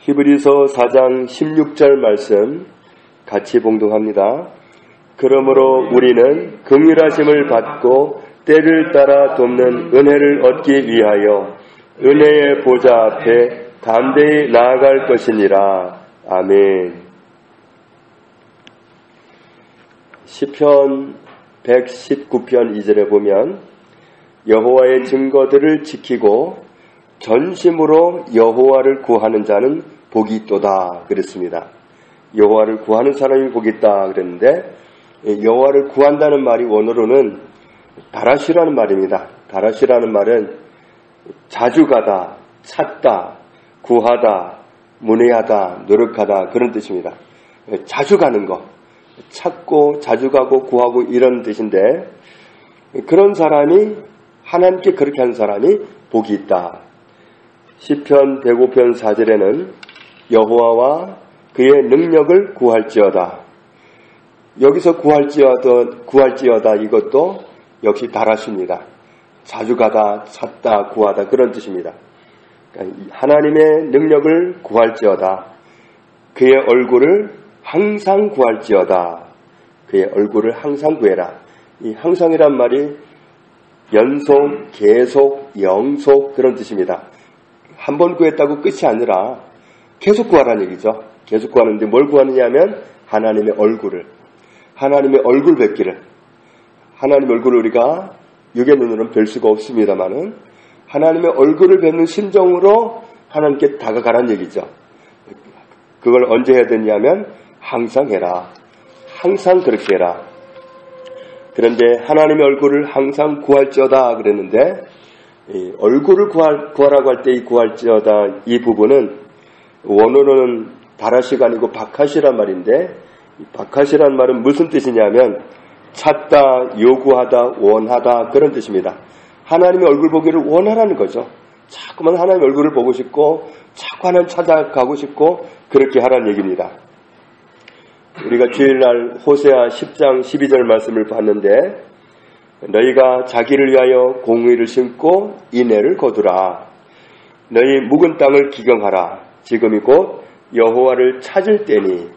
히브리서 4장 16절 말씀 같이 봉독합니다. 그러므로 우리는 긍휼하심을 받고 때를 따라 돕는 은혜를 얻기 위하여 은혜의 보좌 앞에 담대히 나아갈 것이니라. 아멘. 시편 119편 2절에 보면 여호와의 증거들을 지키고 전심으로 여호와를 구하는 자는 복이 있도다 그랬습니다. 여호와를 구하는 사람이 복이 있다 그랬는데, 여호와를 구한다는 말이 원어로는 다라시라는 말입니다. 다라시라는 말은 자주 가다, 찾다, 구하다, 문의하다, 노력하다 그런 뜻입니다. 자주 가는 거, 찾고 자주 가고 구하고 이런 뜻인데, 그런 사람이, 하나님께 그렇게 하는 사람이 복이 있다. 시편 105편 4절에는 여호와와 그의 능력을 구할지어다. 여기서 구할지어다 이것도 역시 다라시입니다. 자주 가다, 찾다, 구하다 그런 뜻입니다. 그러니까 하나님의 능력을 구할지어다. 그의 얼굴을 항상 구할지어다. 그의 얼굴을 항상 구해라. 이 항상이란 말이 연속, 계속, 영속 그런 뜻입니다. 한 번 구했다고 끝이 아니라 계속 구하라는 얘기죠. 계속 구하는데 뭘 구하느냐 하면 하나님의 얼굴을, 하나님의 얼굴 뵙기를. 하나님의 얼굴을 우리가 육의 눈으로는 뵐 수가 없습니다만은 하나님의 얼굴을 뵙는 심정으로 하나님께 다가가라는 얘기죠. 그걸 언제 해야 되냐면 항상 해라. 항상 그렇게 해라. 그런데 하나님의 얼굴을 항상 구할지어다 그랬는데, 이 얼굴을 구하라고 할 때 이 구할지어다 이 부분은 원어로는 다라시가 아니고 바카시란 말인데, 이 바카시란 말은 무슨 뜻이냐면 찾다, 요구하다, 원하다 그런 뜻입니다. 하나님의 얼굴 보기를 원하라는 거죠. 자꾸만 하나님의 얼굴을 보고 싶고 자꾸 하나님 찾아가고 싶고 그렇게 하라는 얘기입니다. 우리가 주일날 호세아 10장 12절 말씀을 봤는데, 너희가 자기를 위하여 공의를 심고 인애를 거두라. 너희 묵은 땅을 기경하라. 지금이 곧 여호와를 찾을 때니.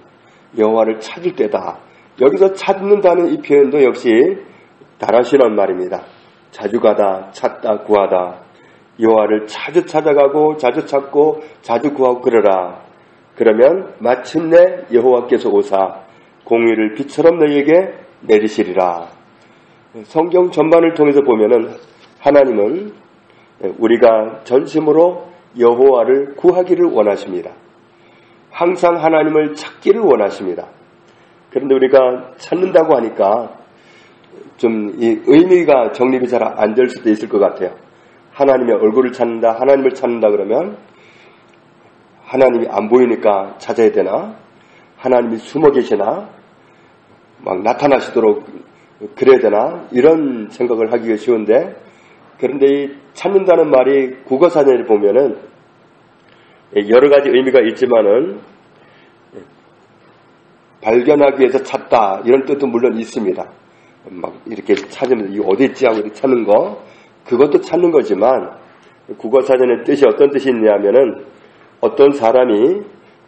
여호와를 찾을 때다. 여기서 찾는다는 이 표현도 역시 다라시란 말입니다. 자주 가다, 찾다, 구하다. 여호와를 자주 찾아가고 자주 찾고 자주 구하고 그러라. 그러면 마침내 여호와께서 오사 공의를 비처럼 너희에게 내리시리라. 성경 전반을 통해서 보면은 하나님은 우리가 전심으로 여호와를 구하기를 원하십니다. 항상 하나님을 찾기를 원하십니다. 그런데 우리가 찾는다고 하니까 좀 이 의미가 정립이 잘 안 될 수도 있을 것 같아요. 하나님의 얼굴을 찾는다, 하나님을 찾는다 그러면 하나님이 안 보이니까 찾아야 되나? 하나님이 숨어 계시나? 막 나타나시도록 그래야 되나? 이런 생각을 하기가 쉬운데, 그런데 이 찾는다는 말이 국어사전에 보면은 여러 가지 의미가 있지만은 발견하기 위해서 찾다 이런 뜻도 물론 있습니다. 막 이렇게 찾으면 이거 어디 있지 하고 이렇게 찾는 거, 그것도 찾는 거지만 국어사전의 뜻이 어떤 뜻이 있냐면은 어떤 사람이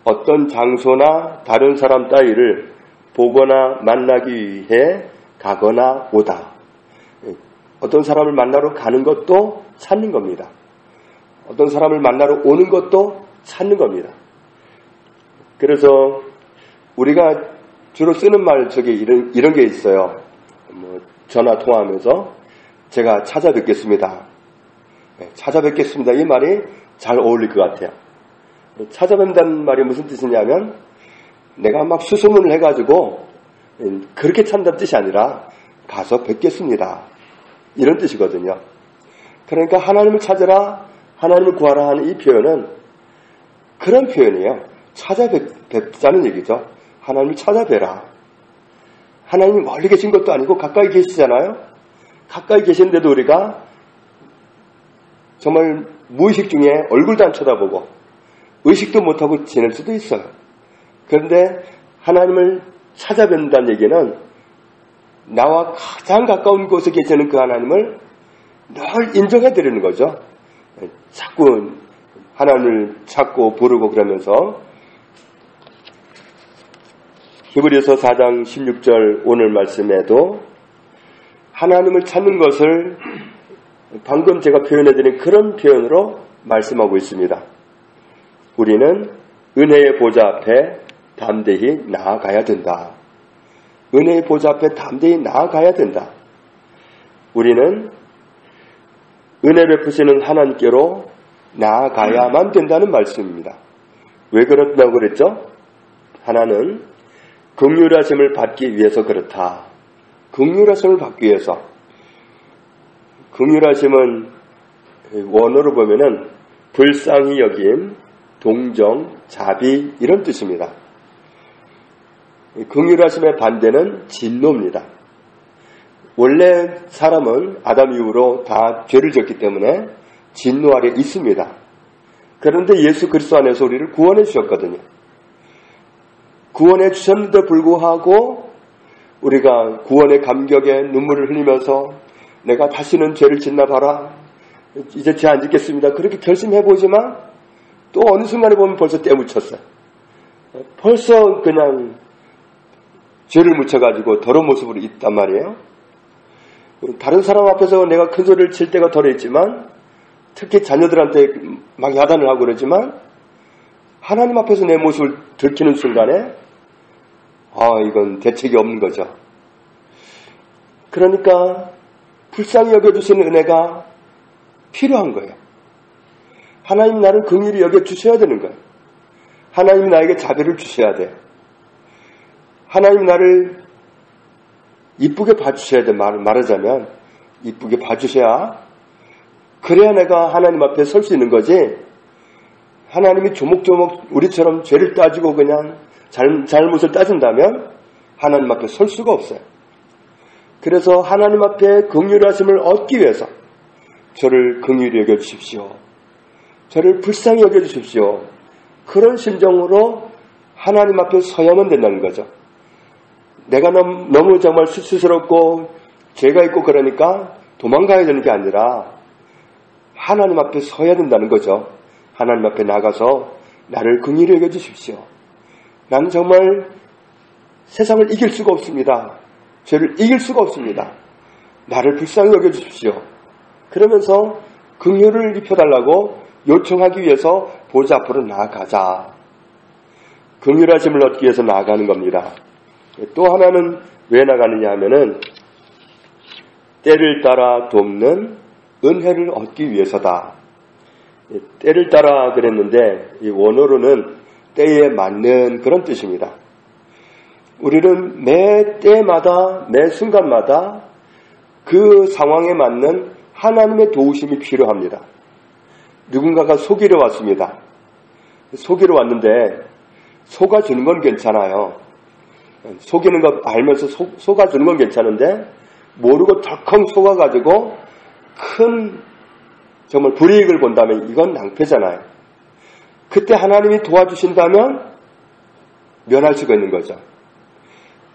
어떤 장소나 다른 사람 따위를 보거나 만나기 위해 가거나 오다. 어떤 사람을 만나러 가는 것도 찾는 겁니다. 어떤 사람을 만나러 오는 것도 찾는 겁니다. 그래서 우리가 주로 쓰는 말 중에 이런 게 있어요. 전화 통화하면서 제가 찾아뵙겠습니다. 찾아뵙겠습니다. 이 말이 잘 어울릴 것 같아요. 찾아뵙는다는 말이 무슨 뜻이냐면 내가 막 수소문을 해가지고 그렇게 찾는다는 뜻이 아니라 가서 뵙겠습니다. 이런 뜻이거든요. 그러니까 하나님을 찾아라, 하나님을 구하라 하는 이 표현은 그런 표현이에요. 찾아뵙자는 얘기죠. 하나님을 찾아뵈라. 하나님이 멀리 계신 것도 아니고 가까이 계시잖아요. 가까이 계시는데도 우리가 정말 무의식 중에 얼굴도 안 쳐다보고 의식도 못하고 지낼 수도 있어요. 그런데 하나님을 찾아뵙는다는 얘기는 나와 가장 가까운 곳에 계시는 그 하나님을 늘 인정해 드리는 거죠. 자꾸 하나님을 찾고 부르고 그러면서 히브리서 4장 16절 오늘 말씀에도 하나님을 찾는 것을 방금 제가 표현해드린 그런 표현으로 말씀하고 있습니다. 우리는 은혜의 보좌 앞에 담대히 나아가야 된다. 은혜의 보좌 앞에 담대히 나아가야 된다. 우리는 은혜 베푸시는 하나님께로 나아가야만 된다는 말씀입니다. 왜 그렇다고 그랬죠? 하나는 긍휼하심을 받기 위해서 그렇다. 긍휼하심을 받기 위해서. 긍휼하심은 원어로 보면은 불쌍히 여김, 동정, 자비 이런 뜻입니다. 긍휼하심의 반대는 진노입니다. 원래 사람은 아담 이후로 다 죄를 졌기 때문에 진노 아래 있습니다. 그런데 예수 그리스도 안에서 우리를 구원해 주셨거든요. 구원해 주셨는데 불구하고 우리가 구원의 감격에 눈물을 흘리면서 내가 다시는 죄를 짓나 봐라. 이제 죄 안 짓겠습니다. 그렇게 결심해보지만 또 어느 순간에 보면 벌써 때묻혔어요. 벌써 그냥 죄를 묻혀가지고 더러운 모습으로 있단 말이에요. 다른 사람 앞에서 내가 큰 소리를 칠 때가 덜어 있지만 특히 자녀들한테 막 야단을 하고 그러지만 하나님 앞에서 내 모습을 들키는 순간에 이건 대책이 없는 거죠. 그러니까 불쌍히 여겨주시는 은혜가 필요한 거예요. 하나님 나를 긍휼히 여겨주셔야 되는 거예요. 하나님 나에게 자비를 주셔야 돼요. 하나님 나를 이쁘게 봐주셔야 돼. 말하자면 이쁘게 봐주셔야 그래야 내가 하나님 앞에 설 수 있는 거지. 하나님이 조목조목 우리처럼 죄를 따지고 그냥 잘못을 따진다면 하나님 앞에 설 수가 없어요. 그래서 하나님 앞에 긍휼하심을 얻기 위해서 저를 긍휼히 여겨주십시오. 저를 불쌍히 여겨주십시오. 그런 심정으로 하나님 앞에 서야만 된다는 거죠. 내가 너무 정말 수치스럽고 죄가 있고 그러니까 도망가야 되는 게 아니라 하나님 앞에 서야 된다는 거죠. 하나님 앞에 나가서 나를 긍휼히 여겨주십시오. 나는 정말 세상을 이길 수가 없습니다. 죄를 이길 수가 없습니다. 나를 불쌍히 여겨주십시오. 그러면서 긍휼을 입혀달라고 요청하기 위해서 보좌 앞으로 나아가자. 긍휼하심을 얻기 위해서 나아가는 겁니다. 또 하나는 왜 나가느냐 하면은 때를 따라 돕는 은혜를 얻기 위해서다. 때를 따라 그랬는데 이 원어로는 때에 맞는 그런 뜻입니다. 우리는 매 때마다 매 순간마다 그 상황에 맞는 하나님의 도우심이 필요합니다. 누군가가 속이러 왔습니다. 속이러 왔는데 속아주는 건 괜찮아요. 속이는 거 알면서 속아주는 건 괜찮은데 모르고 덜컹 속아가지고 큰 정말 불이익을 본다면 이건 낭패잖아요. 그때 하나님이 도와주신다면 면할 수가 있는 거죠.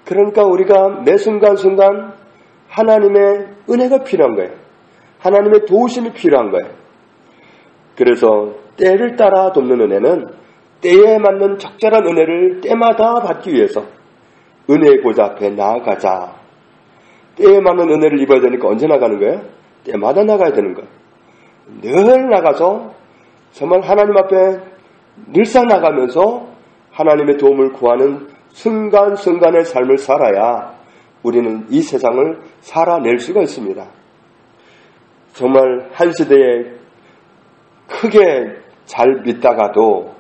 그러니까 우리가 매 순간순간 하나님의 은혜가 필요한 거예요. 하나님의 도우심이 필요한 거예요. 그래서 때를 따라 돕는 은혜는 때에 맞는 적절한 은혜를 때마다 받기 위해서 은혜의 보좌 앞에 나아가자. 때에 맞는 은혜를 입어야 되니까 언제 나가는 거예요? 때마다 나가야 되는 거예요. 늘 나가서 정말 하나님 앞에 늘상 나가면서 하나님의 도움을 구하는 순간순간의 삶을 살아야 우리는 이 세상을 살아낼 수가 있습니다. 정말 한 시대에 크게 잘 믿다가도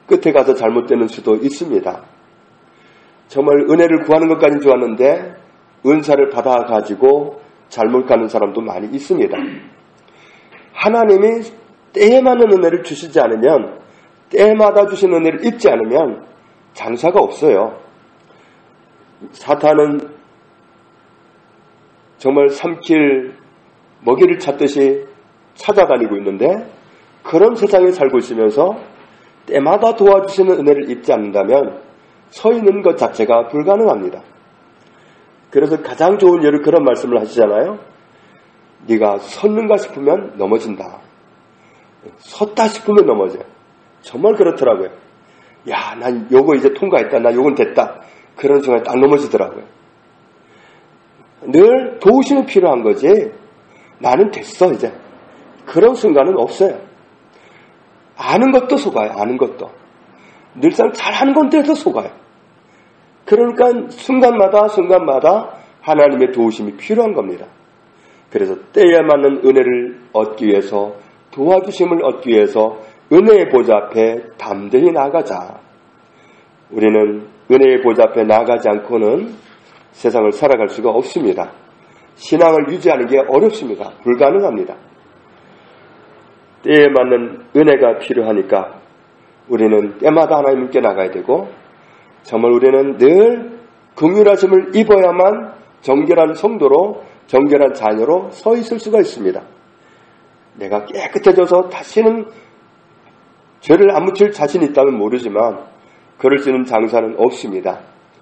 끝에 가서 잘못되는 수도 있습니다. 정말 은혜를 구하는 것까지는 좋았는데 은사를 받아가지고 잘못 가는 사람도 많이 있습니다. 하나님이 때에 맞는 은혜를 주시지 않으면 때마다 주신 은혜를 입지 않으면 장사가 없어요. 사탄은 정말 삼킬 먹이를 찾듯이 찾아다니고 있는데 그런 세상에 살고 있으면서 때마다 도와주시는 은혜를 입지 않는다면 서 있는 것 자체가 불가능합니다. 그래서 가장 좋은 예로 그런 말씀을 하시잖아요. 네가 섰는가 싶으면 넘어진다. 섰다 싶으면 넘어져요. 정말 그렇더라고요. 야, 난 요거 이제 통과했다. 나 요건 됐다. 그런 순간에 딱 넘어지더라고요. 늘 도우심이 필요한 거지. 나는 됐어, 이제. 그런 순간은 없어요. 아는 것도 속아요, 아는 것도. 늘상 잘하는 건데도 속아요. 그러니까 순간마다 하나님의 도우심이 필요한 겁니다. 그래서 때에 맞는 은혜를 얻기 위해서, 도와주심을 얻기 위해서 은혜의 보좌 앞에 담대히 나가자. 우리는 은혜의 보좌 앞에 나가지 않고는 세상을 살아갈 수가 없습니다. 신앙을 유지하는 게 어렵습니다. 불가능합니다. 때에 맞는 은혜가 필요하니까 우리는 때마다 하나님께 나가야 되고, 정말 우리는 늘 긍휼하심을 입어야만 정결한 성도로, 정결한 자녀로 서 있을 수가 있습니다. 내가 깨끗해져서 다시는 죄를 안 묻힐 자신이 있다면 모르지만 그럴 수 있는 장사는 없습니다.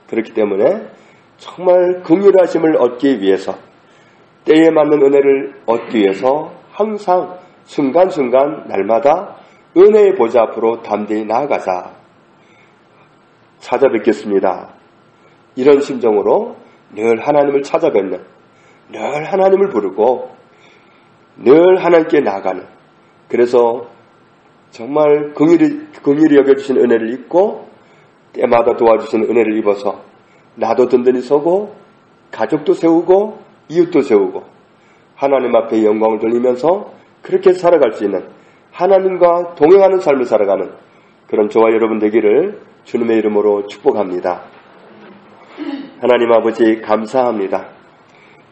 그렇기 때문에 정말 긍휼하심을 얻기 위해서, 때에 맞는 은혜를 얻기 위해서 항상 순간순간 날마다 은혜의 보좌 앞으로 담대히 나아가자. 찾아뵙겠습니다. 이런 심정으로 늘 하나님을 찾아뵙는, 늘 하나님을 부르고 늘 하나님께 나아가는, 그래서 정말 긍휼히 여겨주신 은혜를 입고 때마다 도와주신 은혜를 입어서 나도 든든히 서고 가족도 세우고 이웃도 세우고 하나님 앞에 영광을 돌리면서 그렇게 살아갈 수 있는, 하나님과 동행하는 삶을 살아가는 그런 저와 여러분 되기를 주님의 이름으로 축복합니다. 하나님 아버지 감사합니다.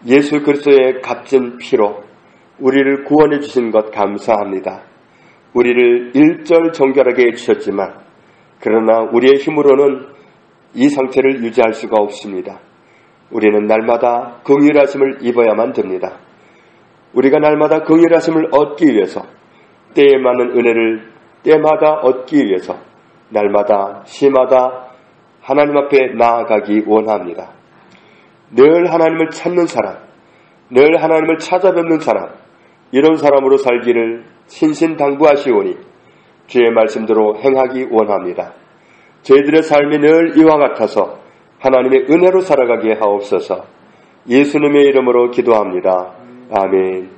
예수 그리스도의 값진 피로 우리를 구원해 주신 것 감사합니다. 우리를 일절 정결하게 해주셨지만 그러나 우리의 힘으로는 이 상태를 유지할 수가 없습니다. 우리는 날마다 긍휼하심을 입어야만 됩니다. 우리가 날마다 긍휼하심을 얻기 위해서, 때에 맞는 은혜를 때마다 얻기 위해서 날마다 시마다 하나님 앞에 나아가기 원합니다. 늘 하나님을 찾는 사람, 늘 하나님을 찾아뵙는 사람, 이런 사람으로 살기를 신신당부하시오니 주의 말씀대로 행하기 원합니다. 저희들의 삶이 늘 이와 같아서 하나님의 은혜로 살아가게 하옵소서. 예수님의 이름으로 기도합니다. 아멘.